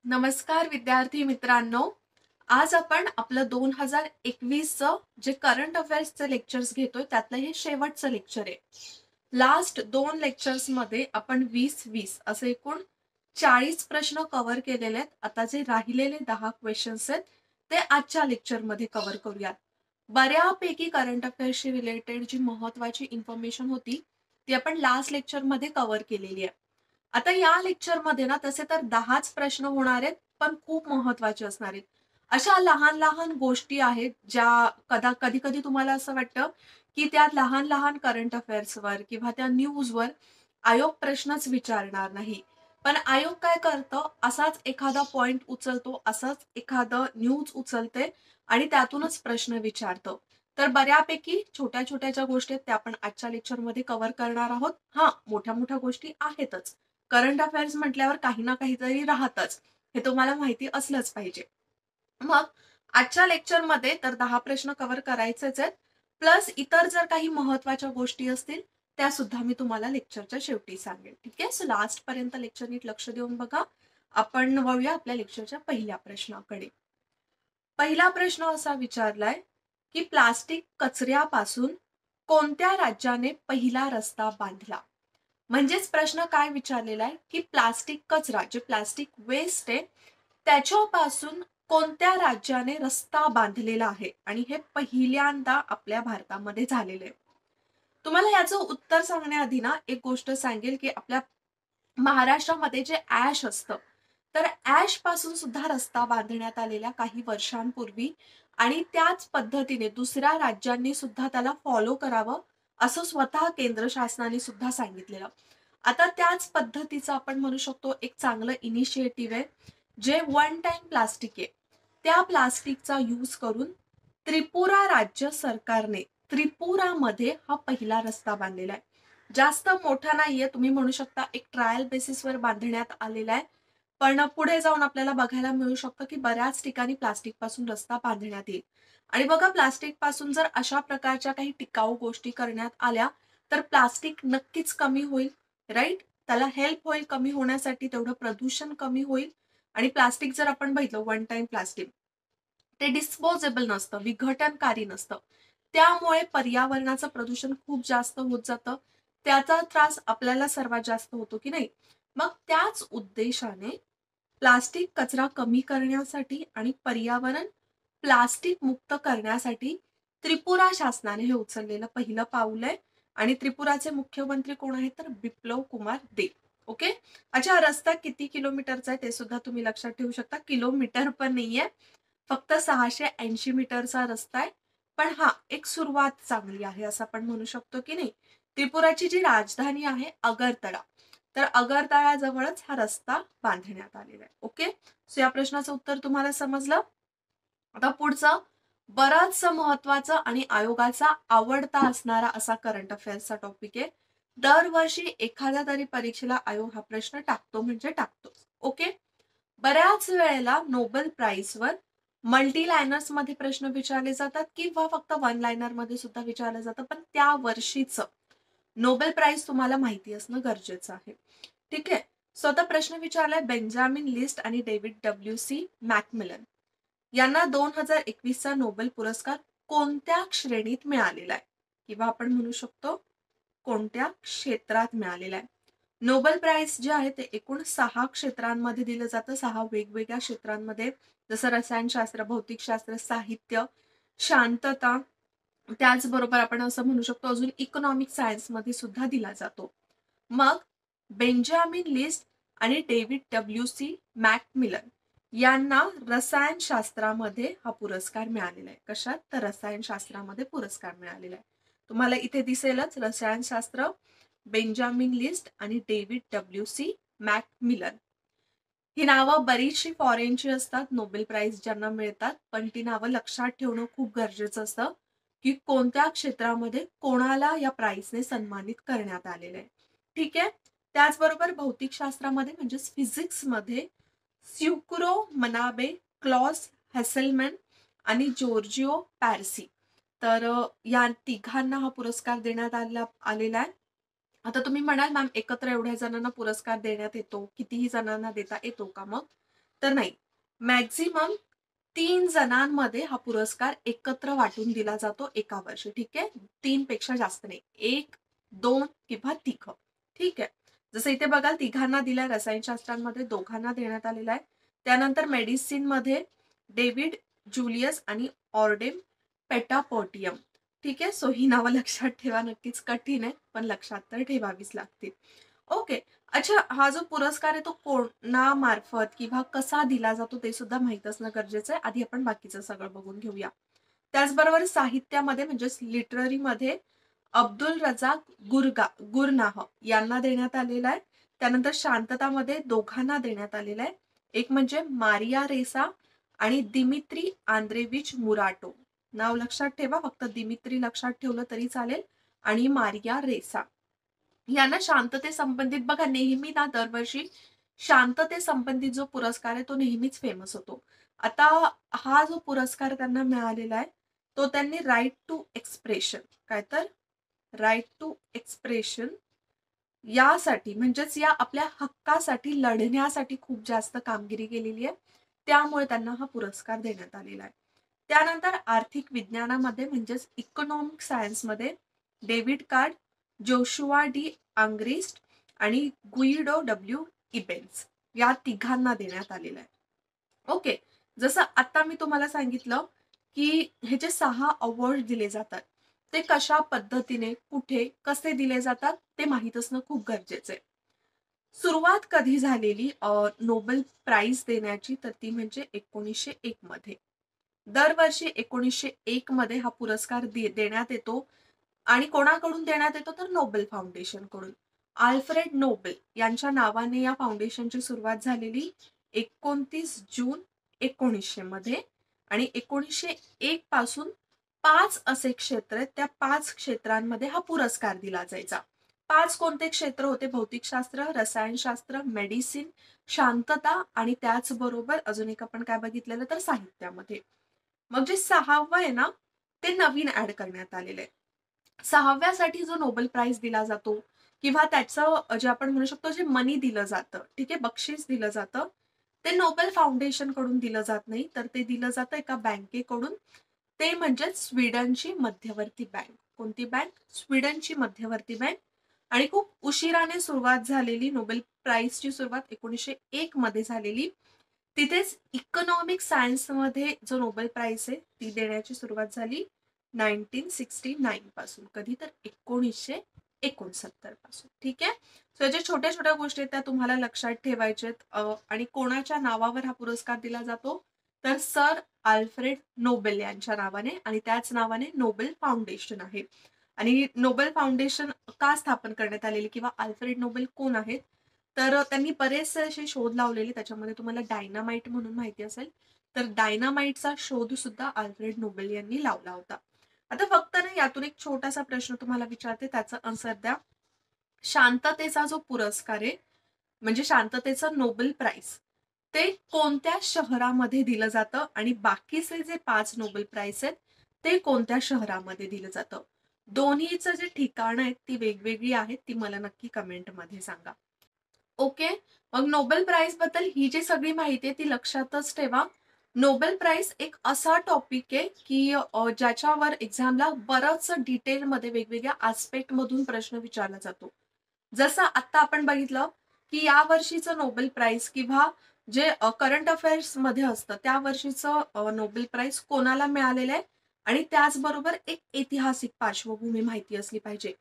नमस्कार विद्यार्थी मित्रांनो. आज आपण आपलं 2021चं जे करंट अफेअर्सचे लेक्चर्स घेतोय त्यातलं हे शेवटचं लेक्चर आहे. लास्ट 2 लेक्चर्समध्ये आपण 20-20 असे एकूण 40 प्रश्न कव्हर केलेले आहेत. आता जे राहिलेले 10 क्वेश्चन्स आहेत ते आजच्या लेक्चरमध्ये कव्हर करूयात. बऱ्यापैकी करंट अफेअर्सशी रिलेटेड जी महत्त्वाची इन्फॉर्मेशन होती ती आपण लास्ट लेक्चरमध्ये कव्हर केलेली आहे. आता या लेक्चरमध्ये ना तसे तर 10च प्रश्न होणार आहेत, पण खूप महत्त्वाचे असणार आहेत. अशा लहान-लहान गोष्टी आहेत, ज्या कधी-कधी तुम्हाला असं वाटतं, की त्या लहान-लहान करंट अफेअर्सवर किंवा त्या न्यूजवर आयोग प्रश्नच विचारणार नाही. पण आयोग काय करतं, असाच एखादा पॉइंट उचलतो, असाच एखादं न्यूज उचलते आणि त्यातूनच प्रश्न विचारतं. तर बऱ्यापैकी छोट्या-छोट्या ज्या गोष्टी आहेत, त्या आपण आजच्या लेक्चरमध्ये कव्हर करणार आहोत. हां, मोठ्या-मोठ्या गोष्टी आहेतच. करंट अफेअर्स म्हटल्यावर काही ना काहीतरी राहतच. हे तुम्हाला माहिती असलंच पाहिजे. मग आजच्या लेक्चरमध्ये तर 10 प्रश्न कव्हर करायचेच आहेत. प्लस इतर जर काही महत्त्वाच्या गोष्टी असतील, त्या सुद्धा मी तुम्हाला लेक्चरच्या शेवटी सांगेन. ठीक आहे? सो लास्टपर्यंत लेक्चर नीट लक्ष देऊन बघा. आपण वळूया आपल्या लेक्चरच्या पहिल्या प्रश्नाकडे. पहिला प्रश्न असा विचारलाय, की प्लास्टिक कचऱ्यापासून कोणत्या राज्याने पहिला रस्ता बांधला? म्हणजेच प्रश्न काय विचारलेला आहे, की प्लास्टिक कचरा जे प्लास्टिक वेस्ट आहे, त्याच्यापासून कोणत्या राज्याने रस्ता बांधलेला आहे आणि हे पहिल्यांदा आपल्या भारतामध्ये झालेलं आहे. तुम्हाला याचं उत्तर सांगण्याआधी ना एक गोष्ट सांगेल, की आपल्या महाराष्ट्रामध्ये जे ॲश असतं, तर ॲश पासून सुद्धा रस्ता बांधण्यात आलेला काही वर्षांपूर्वी आणि त्याच पद्धतीने दुसऱ्या राज्यांनी सुद्धा त्याला फॉलो करावं, असं स्वतः केंद्र शासनाने सुद्धा सांगितलेलं. आता त्याच पद्धतीचं आपण म्हणू शकतो एक चांगलं इनिशिएटिव्ह आहे, जे वन टाईम प्लास्टिक आहे. त्या प्लास्टिकचा यूज करून त्रिपुरा राज्य सरकारने त्रिपुरामध्ये हा पहिला रस्ता बांधलेला आहे. जास्त मोठा नाहीये, तुम्ही म्हणू शकता एक ट्रायल बेसिसवर बांधण्यात आलेला आहे. पण पुढे जाऊन आपल्याला बघायला मिळू शकतं, की बऱ्याच ठिकाणी प्लास्टिकपासून रस्ता बांधण्यात येईल. आणि बघा प्लास्टिकपासून जर अशा प्रकारच्या काही टिकाऊ गोष्टी करण्यात आल्या, तर प्लास्टिक नक्कीच कमी होईल, राइट? त्याला हेल्प होईल कमी होण्यासाठी, तेवढं प्रदूषण कमी होईल आणि प्लास्टिक जर आपण बघितलं वन टाईम प्लास्टिक, ते डिस्पोजेबल नसतं, विघटनकारी नसतं. त्यामुळे पर्यावरणाचं प्रदूषण खूप जास्त होत जातं. त्याचा त्रास आपल्याला सर्वात जास्त होतो की नाही? मग त्याच उद्देशाने प्लास्टिक कचरा कमी करण्यासाठी आणि पर्यावरण प्लास्टिक मुक्त करण्यासाठी त्रिपुरा शासनाने हे उचललेलं पहिलं पाऊल आहे आणि त्रिपुराचे मुख्यमंत्री कोण आहेत तर बिप्लव कुमार देब. ओके. अच्छा, हा रस्ता किती किलोमीटरचा आहे ते सुद्धा तुम्ही लक्षात ठेवू शकता. किलोमीटर पण नाहीये, फक्त 680 मीटरचा रस्ता आहे. पण हा एक सुरुवात चांगली आहे असं आपण म्हणू शकतो की नाही. त्रिपुराची जी राजधानी आहे अगरतळा, तर अगरतळाजवळच हा रस्ता बांधण्यात आलेला आहे. ओके. सो या प्रश्नाचं उत्तर तुम्हाला समजलं. आता पुढचं बराचसा महत्वाचा आणि आयोगाचा आवडता असणारा असा करंट अफेअर्सचा टॉपिक आहे. दरवर्षी एखाद्या तरी परीक्षेला आयोग हा प्रश्न टाकतो म्हणजे टाकतो. ओके. बऱ्याच वेळेला नोबेल प्राइजवर मल्टी लायनर्स मध्ये प्रश्न विचारले जातात किंवा फक्त वन लायनर मध्ये सुद्धा विचारलं जातं, पण त्या वर्षीचं नोबेल प्राइज तुम्हाला माहिती असणं गरजेचं आहे. ठीक आहे. सो आता प्रश्न विचारलाय बेंजामिन लिस्ट आणि डेव्हिड डब्ल्यू.सी. मॅकमिलन यांना 2021चा नोबेल पुरस्कार कोणत्या श्रेणीत मिळालेला आहे? किंवा आपण म्हणू शकतो कोणत्या क्षेत्रात मिळालेला आहे? नोबेल प्राइज जे आहे ते एकूण 6 क्षेत्रांमध्ये दिलं जातं. 6 वेगवेगळ्या क्षेत्रांमध्ये, जसं रसायनशास्त्र, भौतिकशास्त्र, साहित्य, शांतता, त्याचबरोबर आपण असं म्हणू शकतो अजून इकॉनॉमिक सायन्समध्ये सुद्धा दिला जातो. मग बेंजामिन लिस्ट आणि डेव्हिड डब्ल्यू.सी. मॅकमिलन यांना रसायनशास्त्रामध्ये हा पुरस्कार मिळालेला आहे. कशात? तर रसायनशास्त्रामध्ये पुरस्कार मिळालेला आहे. तुम्हाला इथे दिसेलच रसायनशास्त्र, बेंजामिन लिस्ट आणि डेव्हिड डब्ल्यू.सी. मॅकमिलन. ही नावं बरीचशी फॉरेनची असतात, नोबेल प्राइज ज्यांना मिळतात, पण ती नावं लक्षात ठेवणं खूप गरजेचं असतं, की कोणत्या क्षेत्रामध्ये कोणाला या प्राइजने सन्मानित करण्यात आलेलं आहे. ठीक आहे. त्याचबरोबर भौतिकशास्त्रामध्ये म्हणजेच फिजिक्समध्ये स्युक्रो मनाबे, क्लॉस हॅसेलमॅन आणि जॉर्जिओ पॅरसी, तर या तिघांना हा पुरस्कार देण्यात आलेला आहे. आता तुम्ही म्हणाल मॅम एकत्र एवढ्या जणांना पुरस्कार देण्यात येतो, कितीही जणांना देता येतो का मग? तर नाही, मॅक्झिमम 3 जणांमध्ये हा पुरस्कार एकत्र वाटून दिला जातो एका वर्षी. ठीक आहे, 3 पेक्षा जास्त नाही, 1, 2 किंवा तिघ. ठीक आहे, जसं इथे बघाल तिघांना दिलाय, रसायनशास्त्रांमध्ये दोघांना देण्यात आलेला आहे. त्यानंतर मेडिसिन मध्ये डेव्हिड जुलियस आणि ऑर्डेम पेटापोटियम. ठीक आहे, सो ही नावं लक्षात ठेवा. नक्कीच कठीण आहे, पण लक्षात तर ठेवावीच लागतील. ओके. अच्छा, हा जो पुरस्कार आहे तो कोणामार्फत किंवा कसा दिला जातो ते सुद्धा माहित असणं गरजेचं आहे. आधी आपण बाकीचं सगळं बघून घेऊया. त्याचबरोबर साहित्यामध्ये म्हणजेच लिटररीमध्ये अब्दुल रजाक गुरनाह यांना देण्यात आलेला आहे. त्यानंतर शांततामध्ये दोघांना देण्यात आलेला आहे. एक म्हणजे मारिया रेसा आणि दिमित्री आंद्रेविच मुराटो. नाव लक्षात ठेवा, फक्त दिमित्री लक्षात ठेवलं तरी चालेल, आणि मारिया रेसा यांना शांतते संबंधित, बघा नेहमी ना दरवर्षी शांतते संबंधित जो पुरस्कार आहे तो नेहमीच फेमस होतो. आता हा जो पुरस्कार त्यांना मिळालेला आहे तो त्यांनी राईट टू एक्सप्रेशन, काय तर राईट टू एक्सप्रेशन यासाठी, म्हणजेच या आपल्या हक्कासाठी लढण्यासाठी खूप जास्त कामगिरी केलेली आहे, त्यामुळे त्यांना हा पुरस्कार देण्यात आलेला आहे. त्यानंतर आर्थिक विज्ञानामध्ये म्हणजेच इकॉनॉमिक सायन्समध्ये डेव्हिड कार्ड, जोशुआ डी आंग्रिस्ट आणि गुइडो डब्ल्यू इबेन्स या तिघांना देण्यात आलेलं आहे. ओके, जसं आता मी तुम्हाला सांगितलं की हे जे 6 अवॉर्ड दिले जातात ते कशा पद्धतीने, कुठे, कसे दिले जातात ते माहीत असणं खूप गरजेचं आहे. सुरुवात कधी झालेली नोबेल प्राइज देण्याची, तर ती म्हणजे 1901 मध्ये. दरवर्षी 1901 मध्ये हा पुरस्कार देण्यात येतो. आणि कोणाकडून देण्यात येतो, तर नोबेल फाउंडेशन कडून. आल्फ्रेड नोबेल यांच्या नावाने या फाउंडेशनची सुरुवात झालेली 29 जून 1900 मध्ये. आणि 1901 पासून 5 असे क्षेत्र आहेत, त्या 5 क्षेत्रांमध्ये हा पुरस्कार दिला जायचा. 5 कोणते क्षेत्र होते? भौतिकशास्त्र, रसायनशास्त्र, मेडिसिन, शांतता आणि त्याचबरोबर अजून एक आपण काय बघितलेलं, तर साहित्यामध्ये. मग जे 6वं आहे ना ते नवीन ऍड करण्यात आलेलं आहे. 6व्यासाठी जो नोबेल प्राइज दिला जातो किंवा त्याचं जे आपण म्हणू शकतो जे मनी दिलं जातं, ठीक आहे, बक्षीस दिलं जातं, ते नोबेल फाउंडेशन कडून दिलं जात नाही, तर ते दिलं जातं एका बँकेकडून. ते म्हणजे स्वीडनची मध्यवर्ती बँक. कोणती बँक? स्वीडनची मध्यवर्ती बँक. आणि खूप उशिराने सुरुवात झालेली नोबेल प्राइजची सुरुवात 1901 मध्ये झालेली. तिथेच इकॉनॉमिक सायन्समध्ये जो नोबेल प्राइज आहे ती देण्याची सुरुवात झाली 1969 पासून. कधी? तर 1969 पासून. ठीक आहे, सो ज्या छोट्या छोट्या गोष्टी आहेत त्या तुम्हाला लक्षात ठेवायच्यात. आणि कोणाच्या नावावर हा पुरस्कार दिला जातो, तर सर आल्फ्रेड नोबेल यांच्या नावाने, आणि त्याच नावाने नोबेल फाउंडेशन आहे. आणि नोबेल फाउंडेशन का स्थापन करण्यात आलेली किंवा आल्फ्रेड नोबेल कोण आहेत, तर त्यांनी बरेचसे असे शोध लावलेले. त्याच्यामध्ये तुम्हाला डायनामाइट म्हणून माहिती असेल, तर डायनामाइटचा शोध सुद्धा आल्फ्रेड नोबेल यांनी लावला होता. आता फक्त ना यातून एक छोटासा प्रश्न तुम्हाला विचारते, त्याचं आन्सर द्या. शांततेचा जो पुरस्कार आहे, म्हणजे शांततेचं नोबेल प्राइज, ते कोणत्या शहरामध्ये दिलं जातं, आणि बाकीचे जे 5 नोबेल प्राइज आहेत ते कोणत्या शहरामध्ये दिलं जातं? दोन्हीचं जे ठिकाण आहेत ती वेगवेगळी आहेत, ती मला नक्की कमेंटमध्ये सांगा. ओके, मग नोबेल प्राइज बद्दल ही जी सगळी माहिती आहे ती लक्षातच ठेवा. नोबेल प्राइज एक असा टॉपिक आहे की ज्याच्यावर एक्झामला बरंच डिटेलमध्ये वेगवेगळ्या आस्पेक्ट मधून प्रश्न विचारला जातो. जसं आता आपण बघितलं की या वर्षीचं नोबेल प्राइज किंवा जे करंट अफेअर्स मध्ये असतं त्या वर्षीचं नोबेल प्राइज कोणाला मिळालेलं आहे, आणि त्याचबरोबर एक ऐतिहासिक पार्श्वभूमी माहिती असली पाहिजे.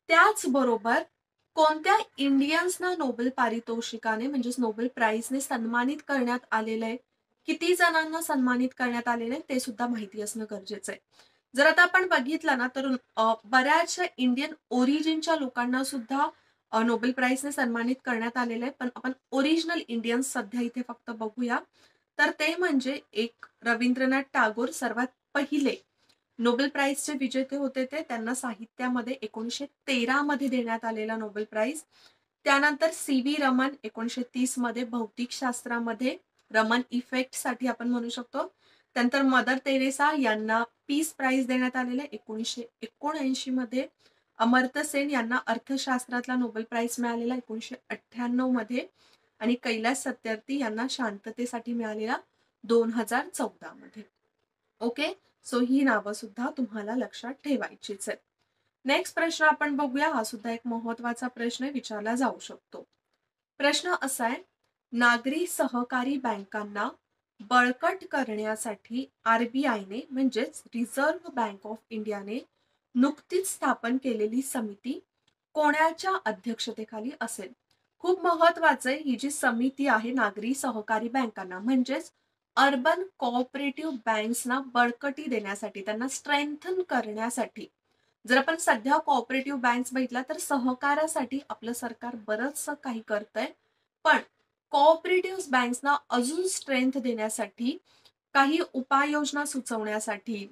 त्याचबरोबर कोणत्या इंडियन्सना नोबेल पारितोषिकाने म्हणजेच नोबेल प्राइजने सन्मानित करण्यात आलेलं आहे, किती जणांना सन्मानित करण्यात आलेलं आहे ते सुद्धा माहिती असणं गरजेचं आहे. जर आता आपण बघितलं ना तर बऱ्याचशा इंडियन ओरिजिनच्या लोकांना सुद्धा नोबेल प्राइजने सन्मानित करण्यात आलेलं आहे. पण आपण ओरिजिनल इंडियन्स सध्या इथे फक्त बघूया, तर ते म्हणजे एक रवींद्रनाथ टागोर सर्वात पहिले नोबेल प्राइजचे विजेते होते. ते त्यांना साहित्यामध्ये 1913 मध्ये देण्यात आलेला नोबेल प्राइज. त्यानंतर सी व्ही रमन 1930 मध्ये भौतिकशास्त्रामध्ये रमन इफेक्ट साठी आपण म्हणू शकतो. त्यानंतर मदर तेरेसा यांना पीस प्राइज देण्यात आलेले 1979 मध्ये. अमर्त्य सेन यांना अर्थशास्त्रातला नोबेल प्राइज मिळालेला 1998 मध्ये. आणि कैलास सत्यार्थी यांना शांततेसाठी मिळालेला 2014 मध्ये. ओके, सो ही नावं सुद्धा तुम्हाला लक्षात ठेवायचीच आहेत. नेक्स्ट प्रश्न आपण बघूया. हा सुद्धा एक महत्वाचा प्रश्न विचारला जाऊ शकतो. प्रश्न असा आहे, नागरी सहकारी बँकांना बळकट करण्यासाठी आरबीआयने म्हणजेच रिझर्व्ह बँक ऑफ इंडियाने नुकतीच स्थापन केलेली समिती कोणाच्या अध्यक्षतेखाली असेल? खूप महत्वाचं आहे, ही जी समिती आहे नागरी सहकारी बँकांना म्हणजेच अर्बन कोऑपरेटिव्ह बँक्सना बळकटी देण्यासाठी, त्यांना स्ट्रेंथन करण्यासाठी. जर आपण सध्या कोऑपरेटिव्ह बँक्स बघितला तर सहकारासाठी आपलं सरकार बरंचसं काही करतंय, पण कोऑपरेटिव्ह बँक्सना अजून स्ट्रेंथ देण्यासाठी, काही उपाययोजना सुचवण्यासाठी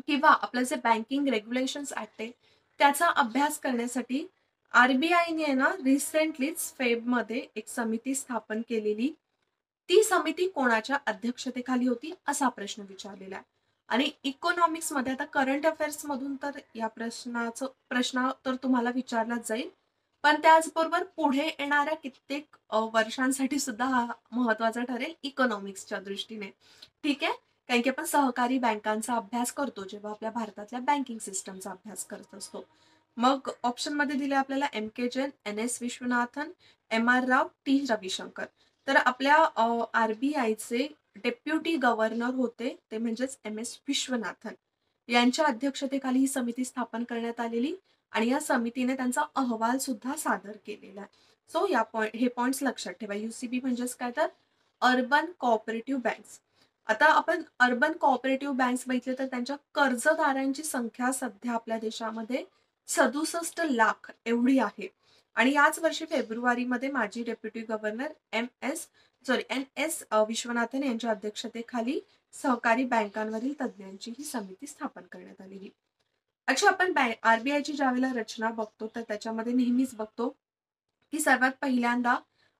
किंवा आपलं जे बँकिंग रेग्युलेशन्स ऍक्ट आहे त्याचा अभ्यास करण्यासाठी आरबीआयने ना रिसेंटलीच फेबमध्ये एक समिती स्थापन केलेली. ती समिती कोणाच्या अध्यक्षतेखाली होती असा प्रश्न विचारलेला आहे. आणि इकॉनॉमिक्स मध्ये आता करंट अफेअर्स मधून तर या प्रश्न तर तुम्हाला विचारलाच जाईल, पण त्याचबरोबर पुढे येणाऱ्या कित्येक वर्षांसाठी सुद्धा हा महत्वाचा ठरेल इकॉनॉमिक्सच्या दृष्टीने. ठीक आहे, कारण की आपण सहकारी बँकांचा अभ्यास करतो जेव्हा आपल्या भारतातल्या बँकिंग सिस्टमचा अभ्यास करत असतो. मग ऑप्शन मध्ये दिले आपल्याला M K Jain, N S Vishwanathan, M R Rao, T Ravishankar. तर आपल्या आरबीआयचे डेप्युटी गव्हर्नर होते ते म्हणजेच एम एस विश्वनाथन यांच्या अध्यक्षतेखाली ही समिती स्थापन करण्यात आलेली आणि या समितीने त्यांचा अहवाल सुद्धा सादर केलेला आहे. सो या हे पॉइंट्स लक्षात ठेवा. युसीबी म्हणजेच काय तर अर्बन कोऑपरेटिव्ह बँक्स. आता आपण अर्बन कोऑपरेटिव्ह बँक्स बघितले तर त्यांच्या कर्जदारांची संख्या सध्या आपल्या देशामध्ये 67 लाख एवढी आहे. आणि याच वर्षी फेब्रुवारीमध्ये माजी deputy governor N S Vishwanathan यांच्या अध्यक्षतेखाली सहकारी बँकांवरील तज्ज्ञांची ही समिती स्थापन करण्यात आलेली. अच्छा, आपण आरबीआयची ज्यावेळेला रचना बघतो तर त्याच्यामध्ये नेहमीच बघतो की सर्वात पहिल्यांदा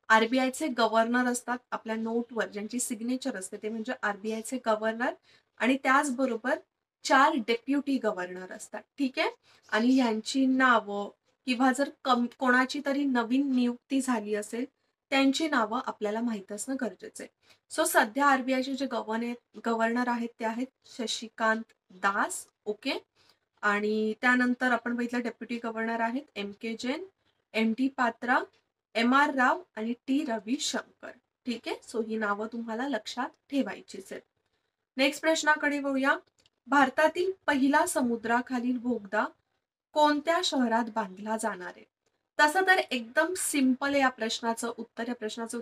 आरबीआयचे गव्हर्नर असतात आपल्या नोटवर, ज्यांची सिग्नेचर असते ते म्हणजे आरबीआयचे गव्हर्नर, आणि त्याचबरोबर 4 डेप्युटी गव्हर्नर असतात. ठीक आहे, आणि यांची नावं किंवा जर कोणाची तरी नवीन नियुक्ती झाली असेल त्यांची नावं आपल्याला माहित असणं गरजेचं आहे. सो सध्या आरबीआयचे जे गव्हर्नर आहेत ते आहेत शशिकांत दास. ओके, आणि त्यानंतर आपण बघितलं डेप्युटी गव्हर्नर आहेत M K Jain, M D Patra, M R Rao आणि टी रविशंकर. ठीक आहे, सो ही नावं तुम्हाला लक्षात ठेवायचीच आहेत. नेक्स्ट प्रश्नाकडे वळूया. भारतातील पहिला समुद्राखालील बोगदा कोणत्या शहरात बांधला जाणार आहे? तसं तर एकदम सिंपल या प्रश्नाचं उत्तर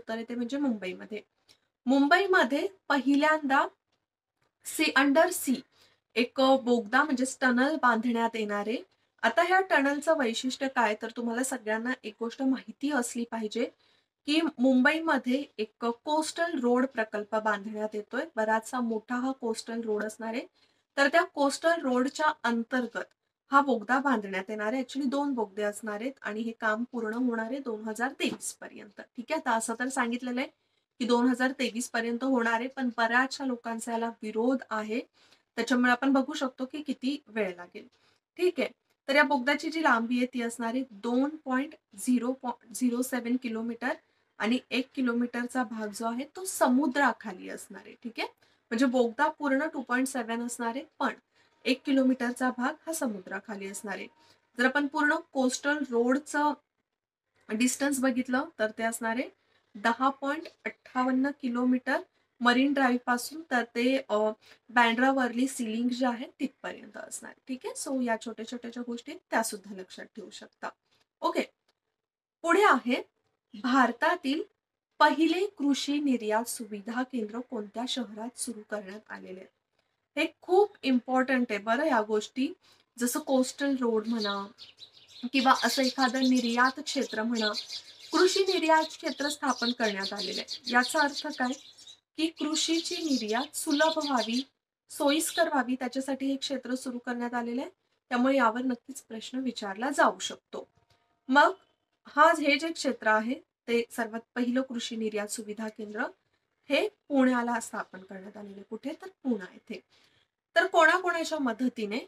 आहे ते म्हणजे मुंबईमध्ये. मुंबईमध्ये पहिल्यांदा अंडर सी एक बोगदा म्हणजे टनल बांधण्यात येणार आहे. आता ह्या टनलचं वैशिष्ट्य काय तर तुम्हाला सगळ्यांना एक गोष्ट माहिती असली पाहिजे की मुंबईमध्ये एक कोस्टल रोड प्रकल्प बांधण्यात येतोय. बराचसा मोठा हा कोस्टल रोड असणार आहे. तर त्या कोस्टल रोडच्या अंतर्गत हा बोगदा बांधण्यात येणार आहे. ऍक्च्युली 2 बोगदे असणार आहेत आणि हे काम पूर्ण होणार आहे 2023 पर्यंत. ठीक आहे, आता असं तर सांगितलेलं आहे की 2023 पर्यंत होणार आहे, पण बऱ्याचशा लोकांचा याला विरोध आहे. त्याच्यामुळे आपण बघू शकतो की किती वेळ लागेल. ठीक आहे, तर या बोगद्याची जी लांबी आहे ती असणार आहे 2.007 किलोमीटर आणि 1 किलोमीटरचा भाग जो आहे तो समुद्राखाली असणार आहे. ठीक आहे, म्हणजे बोगदा पूर्ण 2.7 असणार आहे, पण 1 किलोमीटरचा भाग हा समुद्राखाली असणार आहे. जर आपण पूर्ण कोस्टल रोडचं डिस्टन्स बघितलं तर ते असणार आहे 10.58 किलोमीटर मरीन ड्राईव्ह पासून तर ते बँड्रा वर्ली सीलिंग जे आहे तिथपर्यंत असणार. ठीक आहे, सो या छोट्या छोट्या गोष्टी त्या सुद्धा लक्षात ठेवू शकता. ओके, पुढे आहे भारतातील पहिले कृषी निर्यात सुविधा केंद्र कोणत्या शहरात सुरू करण्यात आलेले? हे खूप इम्पॉर्टंट आहे बरं या गोष्टी. जसं कोस्टल रोड म्हणा किंवा असं एखादं निर्यात क्षेत्र म्हणा, कृषी निर्यात क्षेत्र स्थापन करण्यात आलेले आहे. याचा अर्थ काय की कृषीची निर्यात सुलभ व्हावी, सोयीस्कर व्हावी, त्याच्यासाठी हे क्षेत्र सुरू करण्यात आलेले आहे. त्यामुळे यावर नक्कीच प्रश्न विचारला जाऊ शकतो. मग हे जे क्षेत्र आहे ते सर्वात पहिलं कृषी निर्यात सुविधा केंद्र हे पुण्याला स्थापन करण्यात आलेले. कुठे तर पुणा येथे. तर कोणाकोणाच्या मदतीने?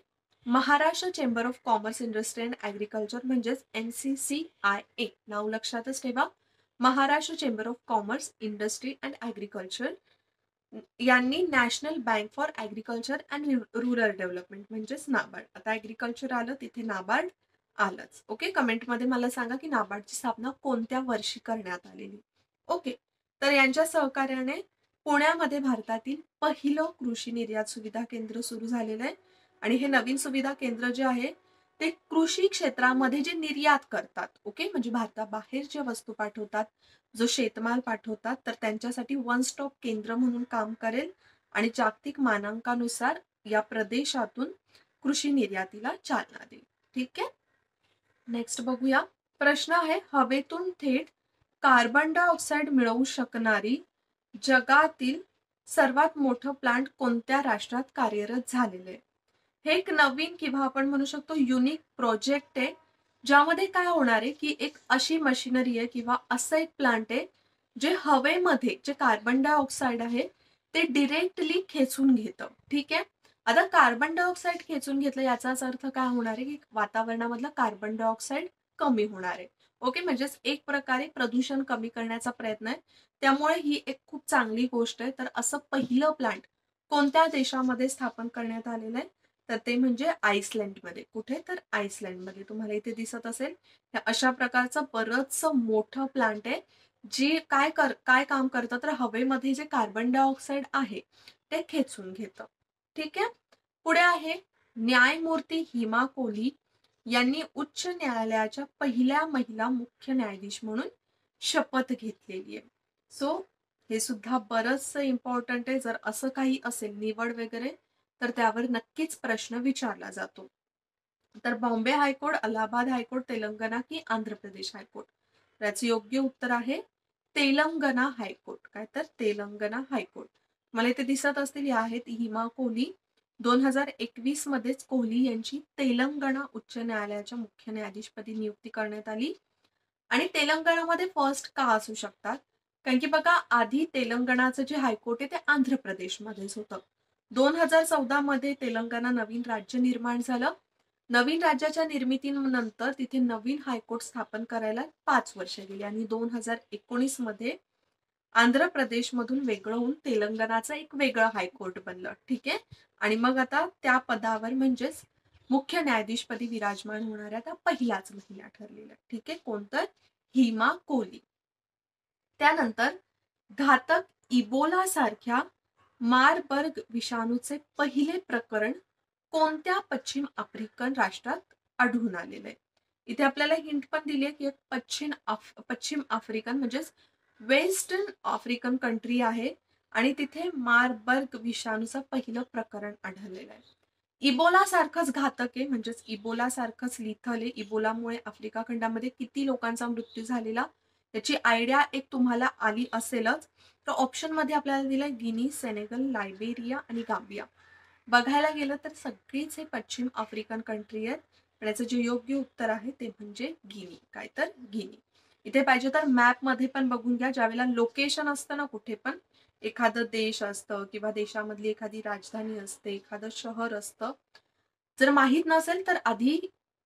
Maharashtra chamber of commerce industry and agriculture म्हणजेच NCCIA नाव लक्षातच ठेवा. Maharashtra chamber of commerce, industry and agriculture यांनी national bank for agriculture and rural development म्हणजेच नाबार्ड. आता ॲग्रिकल्चर आलं तिथे नाबार्ड आलंच. ओके, कमेंटमध्ये मला सांगा की नाबार्डची स्थापना कोणत्या वर्षी करण्यात आलेली. ओके, तर यांच्या सहकार्याने पुण्यामध्ये भारतातील पहिलं कृषी निर्यात सुविधा केंद्र सुरू झालेलं आहे. आणि हे नवीन सुविधा केंद्र जे आहे ते कृषी क्षेत्रामध्ये जे निर्यात करतात, ओके, म्हणजे भारताबाहेर जे वस्तू पाठवतात, जो शेतमाल पाठवतात, तर त्यांच्यासाठी वन स्टॉप केंद्र म्हणून काम करेल आणि जागतिक मानांकानुसार या प्रदेशातून कृषी निर्यातीला चालना देईल. ठीक आहे, नेक्स्ट बघूया. प्रश्न आहे, हवेतून थेट कार्बन डायऑक्साईड मिळवू शकणारी जगातील सर्वात मोठं प्लांट कोणत्या राष्ट्रात कार्यरत झालेलं आहे. हे एक नवीन किंवा आपण म्हणू शकतो युनिक प्रोजेक्ट आहे, ज्यामध्ये काय होणार आहे की एक अशी मशिनरी आहे किंवा असं एक प्लांट आहे जे हवेमध्ये जे कार्बन डायऑक्साईड आहे ते डिरेक्टली खेचून घेतं. ठीक आहे, आता कार्बन डायऑक्साईड खेचून घेतलं याचाच अर्थ काय होणार आहे की वातावरणामधला कार्बन डायऑक्साईड कमी होणार आहे. ओके, म्हणजेच एक प्रकारे प्रदूषण कमी करण्याचा प्रयत्न आहे. त्यामुळे ही एक खूप चांगली गोष्ट आहे. तर असं पहिलं प्लांट कोणत्या देशामध्ये स्थापन करण्यात आलेलं आहे, तर ते म्हणजे आईसलँडमध्ये. कुठे, तर आईसलँडमध्ये. तुम्हाला इथे दिसत असेल अशा प्रकारचं बरंचसं मोठं प्लांट आहे जी काय काम करतं, तर हवेमध्ये जे कार्बन डायऑक्साईड आहे ते खेचून घेतं. ठीक आहे, पुढे आहे न्यायमूर्ती हिमा कोहली यांनी उच्च न्यायालयाच्या पहिल्या महिला मुख्य न्यायाधीश म्हणून शपथ घेतलेली आहे. सो हे सुद्धा बरंचसं इम्पॉर्टंट आहे. जर असं काही असेल निवड वगैरे तर त्यावर नक्कीच प्रश्न विचारला जातो. तर बॉम्बे हायकोर्ट, अलाहाबाद हायकोर्ट, तेलंगणा की आंध्र प्रदेश हायकोर्ट. त्याचे योग्य उत्तर आहे तेलंगणा हायकोर्ट. काय, तर तेलंगणा हायकोर्ट. मला इथे दिसत असतील या आहेत हिमा कोहली. 2021 मध्येच कोहली यांची तेलंगणा उच्च न्यायालयाच्या मुख्य न्यायाधीशपदी नियुक्ती करण्यात आली. आणि तेलंगणामध्ये फर्स्ट का असू शकतात, कारण की बघा आधी तेलंगणाचं जे हायकोर्ट आहे ते आंध्र प्रदेशमध्येच होतं. 2014 मध्ये तेलंगणा नवीन राज्य निर्माण झालं. नवीन राज्याच्या निर्मितीनंतर तिथे नवीन हायकोर्ट स्थापन करायला 5 वर्ष गेली आणि 2019 मध्ये आंध्र प्रदेशमधून वेगळं होऊन तेलंगणाचं एक वेगळं हायकोर्ट बनलं. ठीक आहे, आणि मग आता त्या पदावर म्हणजेच मुख्य न्यायाधीशपदी विराजमान होणाऱ्या त्या पहिल्याच महिला ठरलेल्या. ठीक आहे, कोणतं, हिमा कोहली. त्यानंतर घातक इबोला सारख्या मारबर्ग विषाणूचे पहिले प्रकरण कोणत्या पश्चिम आफ्रिकन राष्ट्रात आढळून आलेलं आहे. इथे आपल्याला हिंट पण दिली आहे की एक पश्चिम आफ्रिकन म्हणजेच वेस्टर्न आफ्रिकन कंट्री आहे आणि तिथे मारबर्ग विषाणूचं पहिलं प्रकरण आढळलेलं आहे. इबोला सारखंच घातक आहे, म्हणजेच इबोला सारखंच लिथल आहे. इबोलामुळे आफ्रिका खंडामध्ये किती लोकांचा मृत्यू झालेला याची आयडिया एक तुम्हाला आली असेलच. तर ऑप्शन मध्ये आपल्याला दिलंय गिनी, सेनेगल, लायबेरिया आणि गांबिया. बघायला गेलं तर सगळीच हे पश्चिम आफ्रिकन कंट्री आहेत, पण याचं जे योग्य उत्तर आहे ते म्हणजे गिनी. काय, तर गिनी. इथे पाहिजे तर मॅप मध्ये पण बघून घ्या, ज्यावेळेला लोकेशन असतं ना कुठे पण, एखादं देश असतं किंवा देशामधली एखादी राजधानी असते, एखादं शहर असतं, जर माहित नसेल तर आधी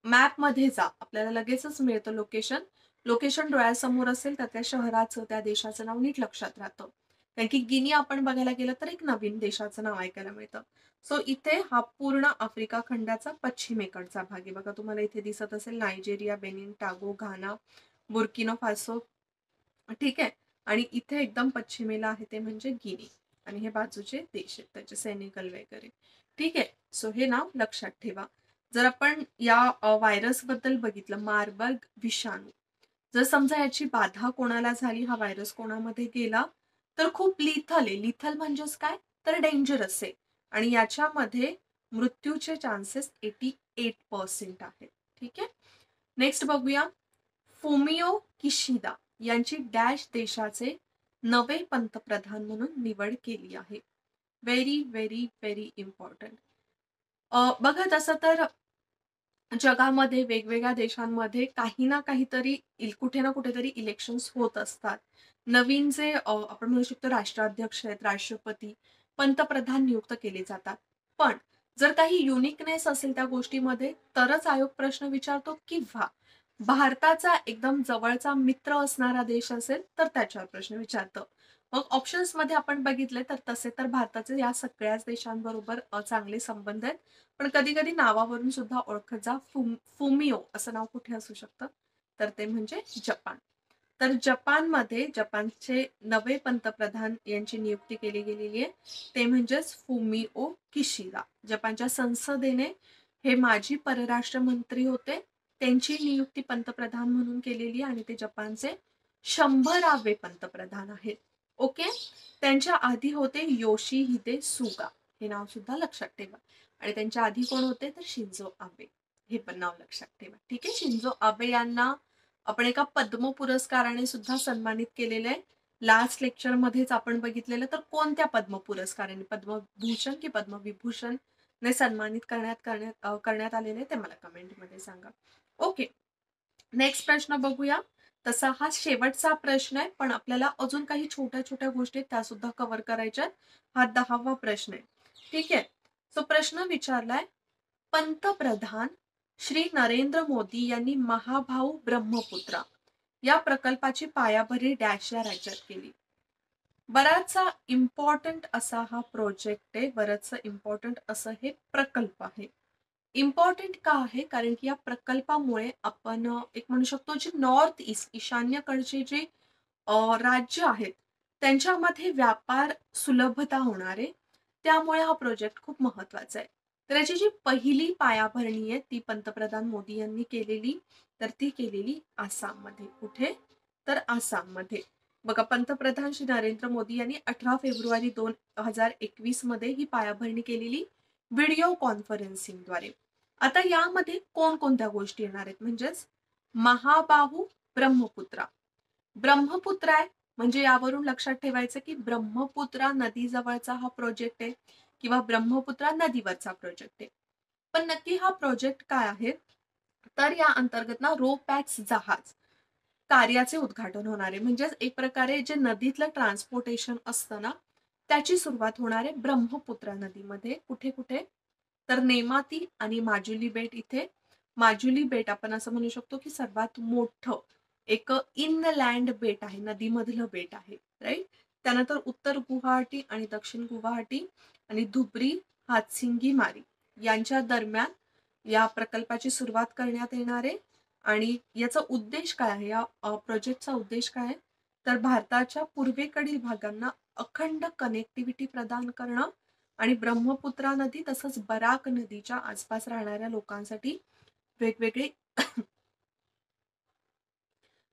मॅप मध्ये जा, आपल्याला लगेचच मिळतं लोकेशन. लोकेशन डोळ्यासमोर असेल तर त्या शहराचं, त्या देशाचं नाव नीट लक्षात राहतं. कारण की गिनी आपण बघायला गेलं तर एक नवीन देशाचं नाव ऐकायला मिळतं. सो इथे हा पूर्ण आफ्रिका खंडाचा पश्चिमेकडचा भाग आहे. बघा तुम्हाला इथे दिसत असेल नायजेरिया, बेनिन, टागो, घाना, बुर्किनो फासो. ठीक आहे, आणि इथे एकदम पश्चिमेला आहे ते म्हणजे गिनी, आणि हे बाजूचे देश आहेत त्याचे सेनेगल वगैरे. ठीक आहे, सो हे नाव लक्षात ठेवा. जर आपण या व्हायरस बद्दल बघितलं, मारबर्ग विषाणू, जर समजा याची बाधा कोणाला झाली, हा व्हायरस कोणामध्ये गेला, तर खूप लिथल आहे. लिथल म्हणजेच काय, तर डेंजरस आहे, आणि याच्यामध्ये मृत्यूचे चान्सेस 88% आहेत. ठीक आहे, नेक्स्ट बघूया. फुमियो किशिदा यांची डॅश देशाचे नवे पंतप्रधान म्हणून निवड केली आहे. Very very very important. बघा तसं तर जगामध्ये वेगवेगळ्या देशांमध्ये काही ना काहीतरी कुठे ना कुठेतरी इलेक्शन्स होत असतात. नवीन जे आपण म्हणू शकतो राष्ट्राध्यक्ष आहेत, राष्ट्रपती, पंतप्रधान नियुक्त केले जातात. पण जर काही युनिकनेस असेल त्या गोष्टीमध्ये तरच आयोग प्रश्न विचारतो, किंवा भारताचा एकदम जवळचा मित्र असणारा देश असेल तर त्याच्यावर प्रश्न विचारतं. मग ऑप्शन्स मध्ये आपण बघितले तर तसे तर भारताचे या सगळ्याच देशांबरोबर चांगले संबंध आहेत. पण कधी कधी नावावरून सुद्धा ओळखत जा. फुमिओ असं नाव कुठे असू शकतं, तर ते म्हणजे जपान. तर जपानमध्ये जपानचे नवे पंतप्रधान यांची नियुक्ती केली गेलेली आहे, ते म्हणजेच फुमिओ किशिदा. जपानच्या संसदेने हे माजी परराष्ट्र मंत्री होते, त्यांची नियुक्ती पंतप्रधान म्हणून केलेली आणि ते जपानचे 100वे पंतप्रधान आहेत. ओके. त्यांच्या आधी होते योशिहिदे सुगा, हे नाव सुद्धा लक्षात ठेवा. आणि त्यांच्या आधी कोण होते तर शिंजो आबे, हे पण नाव लक्षात ठेवा. ठीक आहे. शिंजो आबे यांना आपण एका पद्म पुरस्काराने सुद्धा सन्मानित केलेले आहे. लास्ट लेक्चर मध्येच आपण बघितलेलं. तर कोणत्या पद्म पुरस्काराने, पद्मभूषण की पद्मविभूषण ने सन्मानित करण्यात आलेले ते मला कमेंटमध्ये सांगा. ओके. नेक्स्ट प्रश्न बघूया. तसा हा शेवटचा प्रश्न आहे, पण आपल्याला अजून काही छोट्या छोट्या गोष्टी त्या सुद्धा कव्हर करायच्यात. हा 10वा प्रश्न आहे. ठीक आहे. सो प्रश्न विचारलाय, पंतप्रधान श्री नरेंद्र मोदी यांनी महाभाऊ ब्रह्मपुत्रा या प्रकल्पाची पायाभरणी डॅश या राज्यात केली. बराचसा इम्पॉर्टंट असा हा प्रोजेक्ट आहे, बरंचसं इम्पॉर्टंट असं हे प्रकल्प आहे. इम्पॉर्टंट का आहे, कारण की या प्रकल्पामुळे आपण एक म्हणू शकतो जे नॉर्थ ईस्ट ईशान्येकडचे जे राज्य आहेत त्यांच्यामध्ये व्यापार सुलभता होणार आहे. त्यामुळे हा प्रोजेक्ट खूप महत्वाचा आहे. तर याची जी पहिली पायाभरणी आहे ती पंतप्रधान मोदी यांनी केलेली, तर ती केलेली आसाममध्ये. कुठे तर आसाममध्ये. बघा, पंतप्रधान श्री नरेंद्र मोदी यांनी 18 फेब्रुवारी 2021 मध्ये ही पायाभरणी केलेली व्हिडिओ कॉन्फरन्सिंगद्वारे. आता यामध्ये कोणकोणत्या गोष्टी येणार आहेत, म्हणजेच महाबाहू ब्रह्मपुत्रा. ब्रह्मपुत्रा आहे म्हणजे यावरून लक्षात ठेवायचं की ब्रह्मपुत्रा नदीजवळचा हा प्रोजेक्ट आहे किंवा ब्रह्मपुत्रा नदीवरचा प्रोजेक्ट आहे. पण नक्की हा प्रोजेक्ट काय आहे, तर या अंतर्गत ना रो पॅक्स जहाज कार्याचे उद्घाटन होणार आहे. म्हणजेच एक प्रकारे जे नदीतलं ट्रान्सपोर्टेशन असतं ना, त्याची सुरुवात होणार आहे ब्रह्मपुत्रा नदीमध्ये. कुठे कुठे तर नेमाती आणि माजुली बेट इथे. माजुली बेट आपण असं म्हणू शकतो की सर्वात मोठं एक इनलँड बेट आहे, नदीमधलं बेट आहे, राईट. त्यानंतर उत्तर गुवाहाटी आणि दक्षिण गुवाहाटी आणि धुबरी हातसिंगी मारी यांच्या दरम्यान या प्रकल्पाची सुरुवात करण्यात येणार आहे. आणि याचा उद्देश काय आहे, या प्रोजेक्टचा उद्देश काय आहे, तर भारताच्या पूर्वेकडील भागांना अखंड कनेक्टिव्हिटी प्रदान करणं आणि ब्रह्मपुत्रा नदी तसंच बराक नदीच्या आसपास राहणाऱ्या लोकांसाठी वेगवेगळे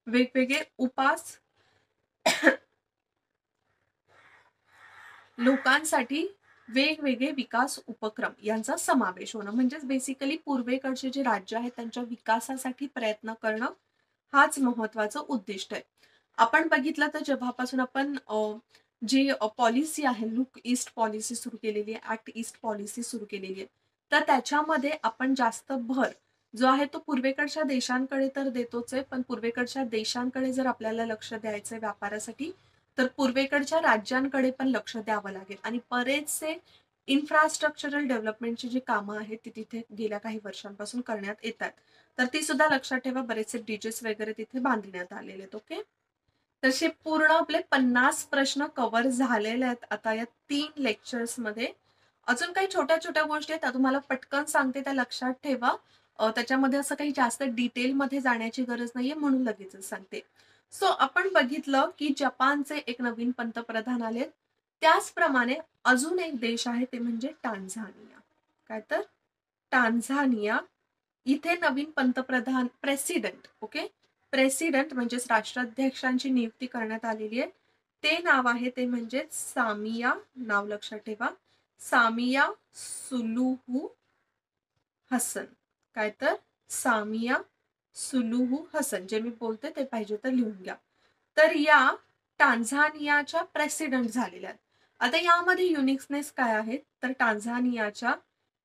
वेगवेगळे उपास लोकांसाठी वेगवेगळे विकास उपक्रम यांचा समावेश होणं. म्हणजेच बेसिकली पूर्वेकडचे जे राज्य आहेत त्यांच्या विकासासाठी प्रयत्न करणं हाच महत्वाचं उद्दिष्ट आहे. आपण बघितलं तर जेव्हापासून आपण जी पॉलिसी आहे, लुक ईस्ट पॉलिसी सुरू केलेली आहे, ऍक्ट ईस्ट पॉलिसी सुरू केलेली आहे, तर त्याच्यामध्ये आपण जास्त भर जो आहे तो पूर्वेकडच्या देशांकडे तर देतोच आहे, पण पूर्वेकडच्या देशांकडे जर आपल्याला लक्ष द्यायचंय व्यापारासाठी तर पूर्वेकडच्या राज्यांकडे पण लक्ष द्यावं लागेल. आणि बरेचसे इन्फ्रास्ट्रक्चरल डेव्हलपमेंटची जी कामं आहेत ती तिथे गेल्या काही वर्षांपासून करण्यात येतात. तर ती सुद्धा लक्षात ठेवा. बरेचसे ब्रिजेस वगैरे तिथे बांधण्यात आलेले आहेत. ओके. तसे पूर्ण आपले 50 प्रश्न कव्हर झालेले आहेत आता या 3 लेक्चर्स मध्ये. अजून काही छोट्या छोट्या गोष्टी आहेत त्या तुम्हाला पटकन सांगते, त्या लक्षात ठेवा. त्याच्यामध्ये असं काही जास्त डिटेलमध्ये जाण्याची गरज नाहीये म्हणून लगेचच सांगते. सो आपण बघितलं की जपानचे एक नवीन पंतप्रधान आले. त्याचप्रमाणे अजून एक देश आहे ते म्हणजे टांझानिया. काय तर टांझानिया इथे नवीन पंतप्रधान प्रेसिडेंट, ओके, प्रेसिडेंट म्हणजेच राष्ट्राध्यक्षांची नियुक्ती करण्यात आलेली आहे. ते नाव आहे ते म्हणजे सामिया, नाव लक्षात ठेवा, सामिया सुलुहू हसन. काय तर सामिया सुलुहू हसन. जे मी बोलते ते पाहिजे तर लिहून घ्या. तर या टांझानियाच्या प्रेसिडेंट झालेल्या आहेत. आता यामध्ये युनिकनेस काय आहे, तर टांझानियाच्या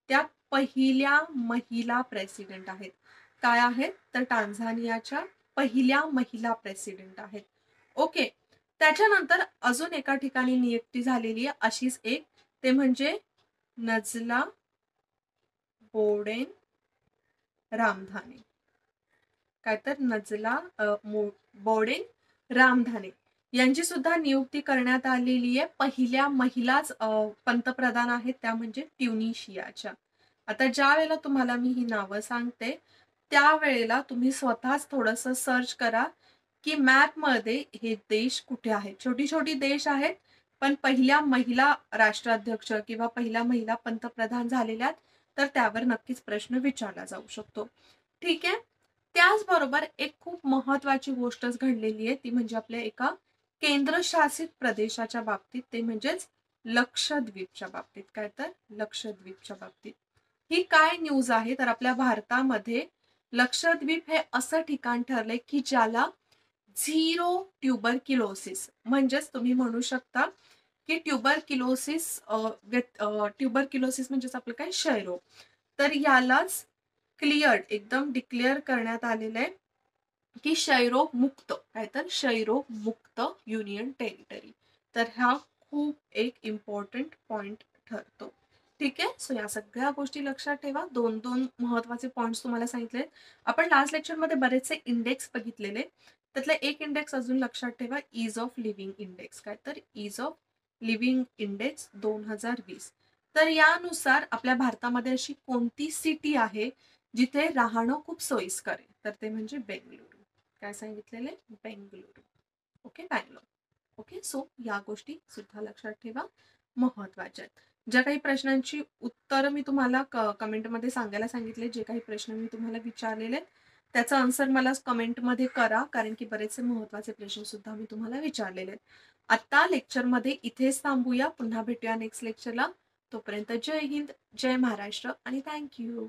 त्या पहिल्या महिला प्रेसिडेंट आहेत. काय आहेत, तर टांझानियाच्या पहिल्या महिला प्रेसिडेंट आहेत. ओके. त्याच्यानंतर अजून एका ठिकाणी नियुक्ती झालेली आहे अशीच एक, ते म्हणजे नजला बोडेन रामधानी. काय तर नजला बोर्डेन रामधाने यांची सुद्धा नियुक्ती करण्यात आलेली आहे. पहिल्या महिलाच पंतप्रधान आहेत, त्या म्हणजे ट्युनिशियाच्या. आता ज्या वेळेला तुम्हाला मी ही नावं सांगते त्यावेळेला तुम्ही स्वतःच थोडंसं सर्च करा की मॅपमध्ये हे देश कुठे आहेत. छोटी छोटी देश आहेत, पण पहिल्या महिला राष्ट्राध्यक्ष किंवा पहिल्या महिला पंतप्रधान झालेल्या तर त्यावर नक्कीच प्रश्न विचारला जाऊ शकतो. ठीक आहे. त्याचबरोबर एक खूप महत्वाची गोष्टच घडलेली आहे, ती म्हणजे आपल्या एका केंद्रशासित प्रदेशाच्या बाबतीत, ते म्हणजेच लक्षद्वीपच्या बाबतीत. काय तर लक्षद्वीपच्या बाबतीत ही काय न्यूज आहे, तर आपल्या भारतामध्ये लक्षद्वीप हे असं ठिकाण ठरलंय की ज्याला झिरो ट्युबरक्युलोसिस, म्हणजेच तुम्ही म्हणू शकता की ट्युबरक्युलोसिस म्हणजेच आपलं काय क्षयरोग, तर यालाच क्लिअर्ड एकदम डिक्लेअर करण्यात आलेलं आहे की क्षयरोग मुक्त, काय तर क्षयरोग मुक्त युनियन टेरिटरी. तर हा खूप एक इम्पॉर्टंट पॉइंट ठरतो. ठीक आहे. सो या सगळ्या गोष्टी लक्षात ठेवा. दोन दोन महत्वाचे पॉइंट्स तुम्हाला सांगितले. आपण लास्ट लेक्चरमध्ये बरेचसे इंडेक्स बघितलेले, त्यातला एक इंडेक्स अजून लक्षात ठेवा, ईज ऑफ लिव्हिंग इंडेक्स. काय तर ईज ऑफ लिव्हिंग इंडेक्स 2020. तर यानुसार आपल्या भारतामध्ये अशी कोणती सिटी आहे जिथे राहणं खूप सोयीस्कर आहे, तर ते म्हणजे बेंगलुरू. काय सांगितलेले? Bengaluru. Okay, Bangalore. Okay. So या गोष्टी सुद्धा लक्षात ठेवा, महत्वाच्या आहेत. ज्या काही प्रश्नांची उत्तरं मी तुम्हाला कमेंटमध्ये सांगायला सांगितले, जे काही प्रश्न मी तुम्हाला विचारलेले त्याचं आन्सर मला कमेंटमध्ये करा, कारण की बरेचसे महत्वाचे प्रश्न सुद्धा मी तुम्हाला विचारलेले आहेत. आता लेक्चरमध्ये इथेच थांबूया. पुन्हा भेटूया नेक्स्ट लेक्चरला. तोपर्यंत जय हिंद, जय महाराष्ट्र आणि थँक्यू.